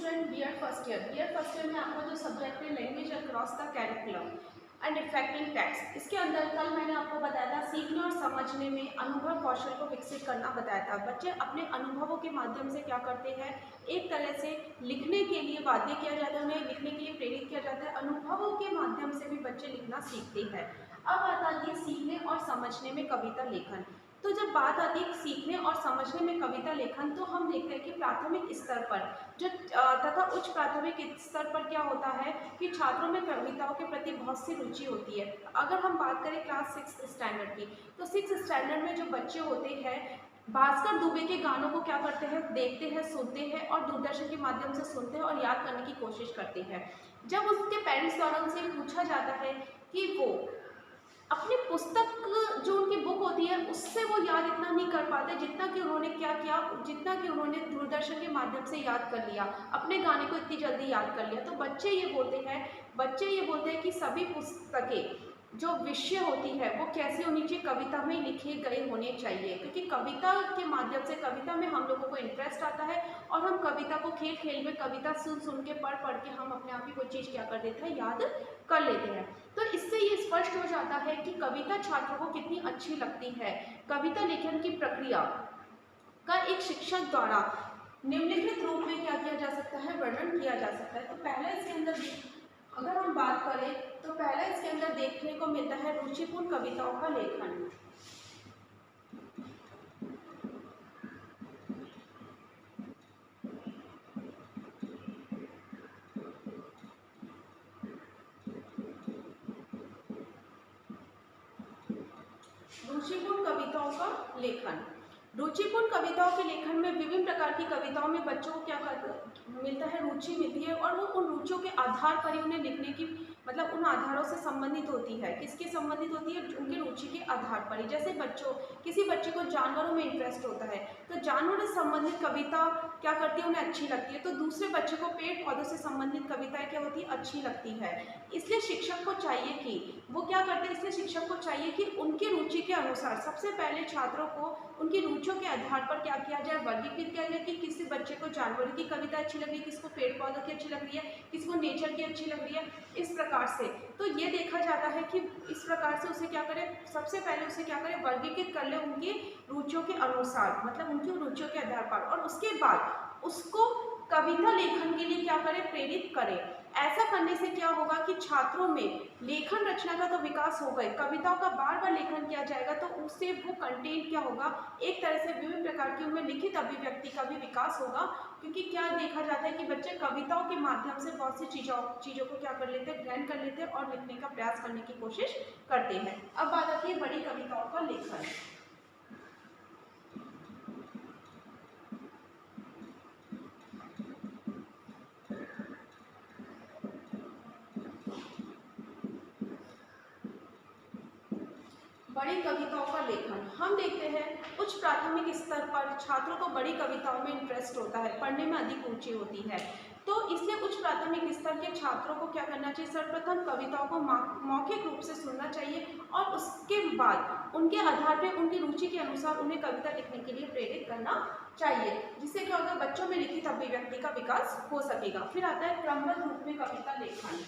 Student, BEd first year में आपका जो सब्जेक्ट है language across the curriculum and affecting text, इसके अंदर कल मैंने आपको बताया था सीखने और समझने में अनुभव कौशल को विकसित करना बताया था। बच्चे अपने अनुभवों के माध्यम से क्या करते हैं, एक तरह से लिखने के लिए बाध्य किया जाता है, उन्हें लिखने के लिए प्रेरित किया जाता है। अनुभवों के माध्यम से भी बच्चे लिखना सीखते हैं। अब बात आती है सीखने और समझने में कविता लेखन। तो जब बात आती है सीखने और समझने में कविता लेखन, तो हम देखते हैं कि प्राथमिक स्तर पर जो तथा उच्च प्राथमिक स्तर पर क्या होता है कि छात्रों में कविताओं के प्रति बहुत सी रुचि होती है। अगर हम बात करें क्लास 6 स्टैंडर्ड की, तो 6 स्टैंडर्ड में जो बच्चे होते हैं भास्कर दुबे के गानों को क्या करते हैं, देखते हैं, सुनते हैं और दूरदर्शन के माध्यम से सुनते हैं और याद करने की कोशिश करते हैं। जब उसके पेरेंट्स द्वारा उनसे पूछा जाता है कि वो अपनी पुस्तक जो उनकी बुक होती है उससे वो याद इतना नहीं कर पाते जितना कि उन्होंने क्या किया, जितना कि उन्होंने दूरदर्शन के माध्यम से याद कर लिया, अपने गाने को इतनी जल्दी याद कर लिया। तो बच्चे ये बोलते हैं कि सभी पुस्तकें जो विषय होती है वो कैसी होनी चाहिए, कविता में लिखे गए होने चाहिए, क्योंकि कविता के माध्यम से कविता में हम लोगों को इंटरेस्ट आता है और हम कविता को खेल खेल में कविता सुन सुन के पढ़ के हम अपने आप ही कोई चीज़ क्या कर देते हैं, याद कर लेते हैं। तो इससे ये स्पष्ट हो जाता है कि कविता छात्रों को कितनी अच्छी लगती है। कविता लेखन की प्रक्रिया का एक शिक्षक द्वारा निम्नलिखित रूप में क्या किया जा सकता है, वर्णन किया जा सकता है। तो पहला इसके अंदर अगर हम बात करें तो पहला इसके अंदर देखने को मिलता है रुचिपूर्ण कविताओं का लेखन। रुचिपूर्ण कविताओं का लेखन। रुचिपूर्ण कविताओं के लेखन में विभिन्न प्रकार की कविताओं में बच्चों को क्या मिलता है, रुचि मिलती है और वो उन रुचियों के आधार पर ही उन्हें लिखने की मतलब उन आधारों से संबंधित होती है। किसके संबंधित होती है, उनके रुचि के आधार पर ही। जैसे किसी बच्चे को जानवरों में इंटरेस्ट होता है तो जानवरों से संबंधित कविता क्या करती है, उन्हें अच्छी लगती है। तो दूसरे बच्चे को पेड़ पौधों से संबंधित कविताएं क्या होती है, अच्छी लगती है। इसलिए शिक्षक को चाहिए कि वो क्या करते हैं, इसलिए शिक्षक को चाहिए कि उनकी रुचि के अनुसार सबसे पहले छात्रों को उनकी रुचियों के आधार पर क्या किया जाए, वर्गीकृत किया जाए कि किसी बच्चे को जानवरों की कविता अच्छी लग रही है, किसको पेड़ पौधों की अच्छी लग रही है, किसको नेचर की अच्छी लग रही है, इस प्रकार से। तो ये देखा जाता है कि इस प्रकार से उसे क्या करें, सबसे पहले उसे क्या करें, वर्गीकृत कर ले उनकी रुचियों के अनुसार, मतलब उनकी रुचियों के आधार पर, और उसके बाद उसको कविता लेखन के लिए क्या करें, प्रेरित करें। ऐसा करने से क्या होगा कि छात्रों में लेखन रचना का तो विकास होगा ही, कविताओं का बार बार लेखन किया जाएगा तो उससे वो कंटेंट क्या होगा, एक तरह से विभिन्न प्रकार की उनमें लिखित अभिव्यक्ति का भी विकास होगा। क्योंकि क्या देखा जाता है कि बच्चे कविताओं के माध्यम से बहुत सी चीज़ों को क्या कर लेते हैं, ग्रहण कर लेते हैं और लिखने का प्रयास करने की कोशिश करते हैं। अब बात आती है बड़ी कविताओं का लेखन। बड़ी कविताओं का लेखन हम देखते हैं उच्च प्राथमिक स्तर पर छात्रों को बड़ी कविताओं में इंटरेस्ट होता है, पढ़ने में अधिक रुचि होती है। तो इसलिए उच्च प्राथमिक स्तर के छात्रों को क्या करना चाहिए, सर्वप्रथम कविताओं को मौखिक रूप से सुनना चाहिए और उसके बाद उनके आधार पर उनकी रुचि के अनुसार उन्हें कविता लिखने के लिए प्रेरित करना चाहिए, जिससे क्या होगा, बच्चों में लिखित अभिव्यक्ति का विकास हो सकेगा। फिर आता है क्रमबद्ध रूप में कविता लेखन।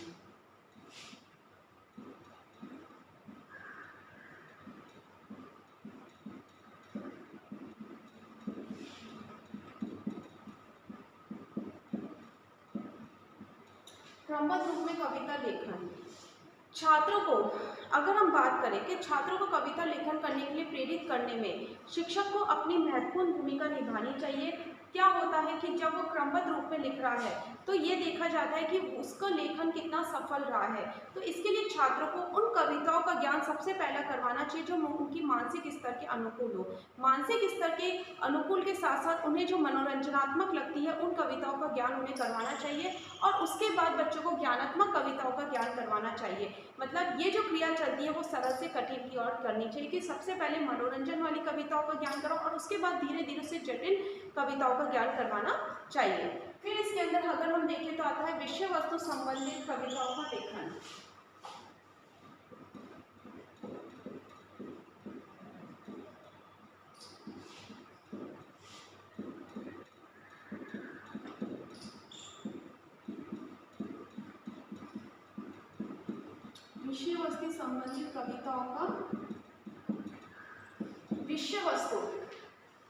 क्रमबद्ध रूप में कविता लेखन छात्रों को, अगर हम बात करें कि छात्रों को कविता लेखन करने के लिए प्रेरित करने में शिक्षक को अपनी महत्वपूर्ण भूमिका निभानी चाहिए। क्या होता है कि जब वो क्रमबद्ध रूप में लिख रहा है तो ये देखा जाता है कि उसका लेखन कितना सफल रहा है। तो इसके लिए छात्रों को उन कविताओं का ज्ञान सबसे पहला करवाना चाहिए जो उनकी मानसिक स्तर के अनुकूल हो। मानसिक स्तर के अनुकूल के साथ साथ उन्हें जो मनोरंजनात्मक लगती है उन कविताओं का ज्ञान उन्हें करवाना चाहिए और उसके बाद बच्चों को ज्ञानात्मक कविताओं का ज्ञान करवाना चाहिए। मतलब ये जो क्रिया चलती है वो सरल से कठिन की ओर करनी चाहिए कि सबसे पहले मनोरंजन वाली कविताओं का ज्ञान करो और उसके बाद धीरे धीरे से जटिल कविताओं का ज्ञान करवाना चाहिए। फिर इसके अंदर अगर हम देखें तो आता है विषय वस्तु संबंधित कविताओं का लेखन। विषय वस्तु संबंधित कविताओं का विषय वस्तु।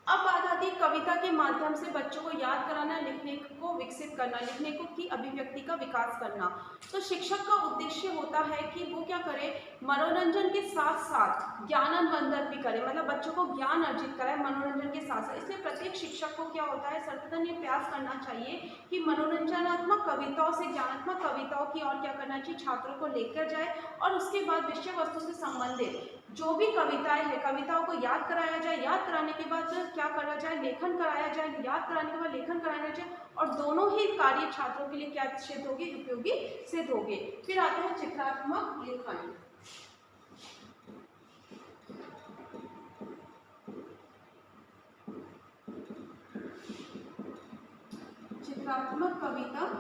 अब बात आती है कविता के माध्यम से बच्चों को याद कराना, लिखने को विकसित करना, लिखने को की अभिव्यक्ति का विकास करना। तो शिक्षक का उद्देश्य होता है कि वो क्या करे, मनोरंजन के साथ साथ ज्ञानवर्धन भी करे, मतलब बच्चों को ज्ञान अर्जित कराए मनोरंजन के साथ साथ। इसलिए प्रत्येक शिक्षक को क्या होता है, सर्वप्रथम ये प्रयास करना चाहिए कि मनोरंजनात्मक कविताओं से ज्ञानात्मक कविताओं की ओर क्या करना चाहिए, छात्रों को लेकर जाए। और उसके बाद विषय वस्तु से संबंधित जो भी कविताएं हैं, कविताओं को याद कराया जाए, याद कराने के बाद क्या करा जाए, लेखन कराया जाए, याद कराने के बाद लेखन कराया जाए। और दोनों ही कार्य छात्रों के लिए क्या सिद्ध होगी, उपयोगी सिद्ध होगी। फिर आता है चित्रात्मक लेखन। चित्रात्मक कविता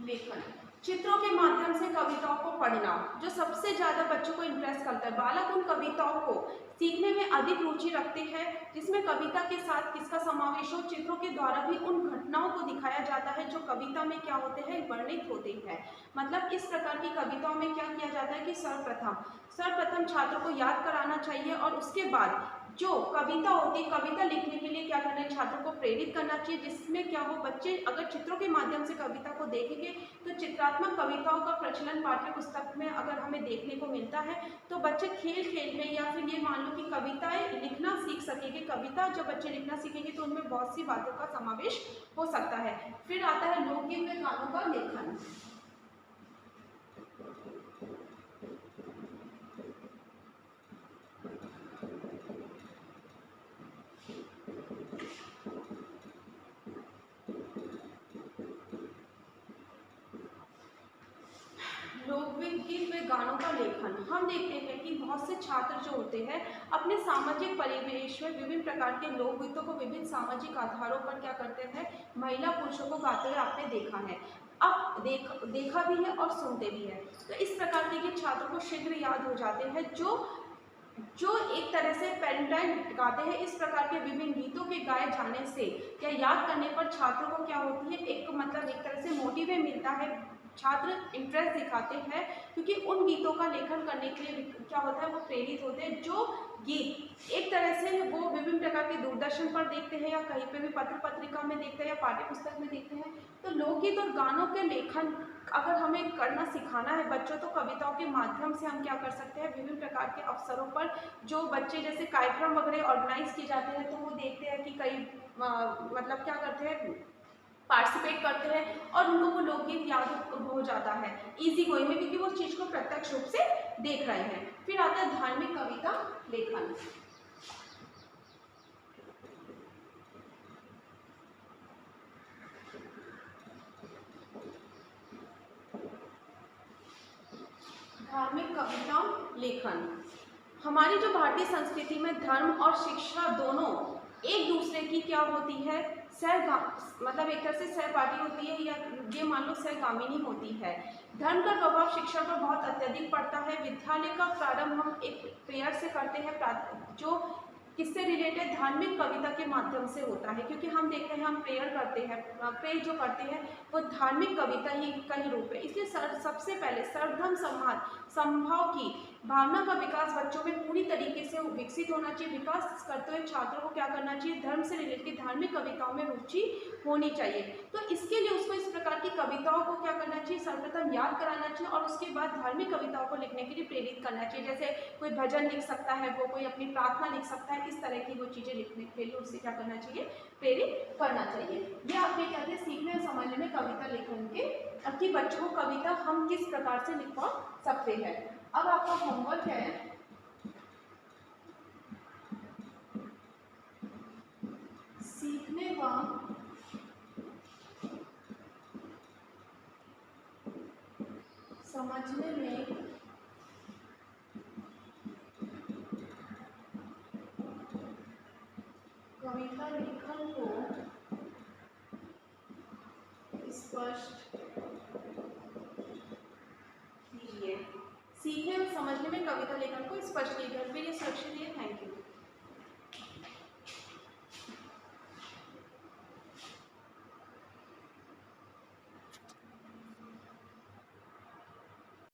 लेखन, चित्रों के माध्यम से कविताओं को पढ़ना जो सबसे ज्यादा बच्चों को इंप्रेस करता है। बालक उन कविताओं को सीखने में अधिक रुचि रखते हैं जिसमें कविता के साथ किसका समावेश हो, चित्रों के द्वारा भी उन घटनाओं को दिखाया जाता है जो कविता में क्या होते हैं, वर्णित होते हैं। मतलब इस प्रकार की कविताओं में क्या किया जाता है कि सर्वप्रथम छात्रों को याद कराना चाहिए और उसके बाद जो कविता होती है, कविता लिखने के लिए क्या करना है, छात्रों को प्रेरित करना चाहिए। जिसमें क्या हो, बच्चे अगर चित्रों के माध्यम से कविता को देखेंगे तो चित्रात्मक कविताओं का प्रचलन पाठ्य पुस्तक में अगर हमें देखने को मिलता है तो बच्चे खेल खेल में या फिर ये मान लो कि कविताएं लिखना सीख सकेंगे। कविता जब बच्चे लिखना सीखेंगे तो उनमें बहुत सी बातों का समावेश हो सकता है। फिर आता है लोकगीत में गानों का लेखन। लोकगीत में गानों का लेखन, हम देखते हैं कि बहुत से छात्र जो होते हैं अपने सामाजिक परिवेश में विभिन्न प्रकार के लोकगीतों को विभिन्न सामाजिक आधारों पर क्या करते हैं, महिला पुरुषों को गाते हुए आपने देखा है। अब देखा भी है और सुनते भी है। तो इस प्रकार के छात्रों को शीघ्र याद हो जाते हैं जो एक तरह से पेरेंटाइन गाते हैं। इस प्रकार के विभिन्न गीतों के गाए जाने से या याद करने पर छात्रों को क्या होती है, एक मतलब एक तरह से मोटिवेट मिलता है, छात्र इंटरेस्ट दिखाते हैं क्योंकि उन गीतों का लेखन करने के लिए क्या होता है, वो प्रेरित होते हैं। जो गीत एक तरह से वो विभिन्न प्रकार के दूरदर्शन पर देखते हैं या कहीं पे भी पत्र पत्रिका में देखते हैं या पाठ्य पुस्तक में देखते हैं। तो लोकगीत और गानों के लेखन अगर हमें करना सिखाना है बच्चों, तो कविताओं के माध्यम से हम क्या कर सकते हैं, विभिन्न प्रकार के अवसरों पर जो बच्चे जैसे कार्यक्रम वगैरह ऑर्गेनाइज किए जाते हैं तो वो देखते हैं कि कई मतलब क्या करते हैं, पार्टिसिपेट करते हैं और उनको वो लोकगीत याद हो जाता है इजी गोइंग में, क्योंकि वो उस चीज़ को प्रत्यक्ष रूप से देख रहे हैं। फिर आता है धार्मिक कविता लेखन। धार्मिक कविता लेखन, हमारी जो भारतीय संस्कृति में धर्म और शिक्षा दोनों एक दूसरे की क्या होती है, मतलब एक तरह से सहपाठी होती है या ये मान लो सहगामिनी होती है। धर्म का प्रभाव शिक्षा पर बहुत अत्यधिक पड़ता है। विद्यालय का प्रारंभ हम एक प्रेयर से करते हैं जो किससे रिलेटेड, धार्मिक कविता के माध्यम से होता है, क्योंकि हम देखते हैं हम प्रेयर करते हैं, प्रेयर जो करते हैं वो धार्मिक कविता ही का ही रूप है। इसलिए सबसे पहले सर्वधर्म समभाव की भावना का विकास बच्चों में पूरी तरीके से विकसित होना चाहिए। विकास करते हुए छात्रों को क्या करना चाहिए, धर्म से रिलेटेड धार्मिक कविताओं में रुचि होनी चाहिए। तो इसके लिए उसको इस प्रकार की कविताओं को क्या करना चाहिए, सर्वप्रथम याद कराना चाहिए और उसके बाद धार्मिक कविताओं को लिखने के लिए प्रेरित करना चाहिए। जैसे कोई भजन लिख सकता है, वो कोई अपनी प्रार्थना लिख सकता है, इस तरह की वो चीज़ें लिखने के लिए उससे क्या करना चाहिए, प्रेरित करना चाहिए। ये आपके क्या थे, सीखने और समझने में कविता लेखन के कि बच्चों को कविता हम किस प्रकार से लिखवा सकते हैं। अब आपका होमवर्क है सीखने व समझने में कविता लेखन को स्पष्ट कीजिए। सीखने और समझने में कविता लेखन को स्पष्ट कीजिए। फिर ये सुरक्षित है। Thank you.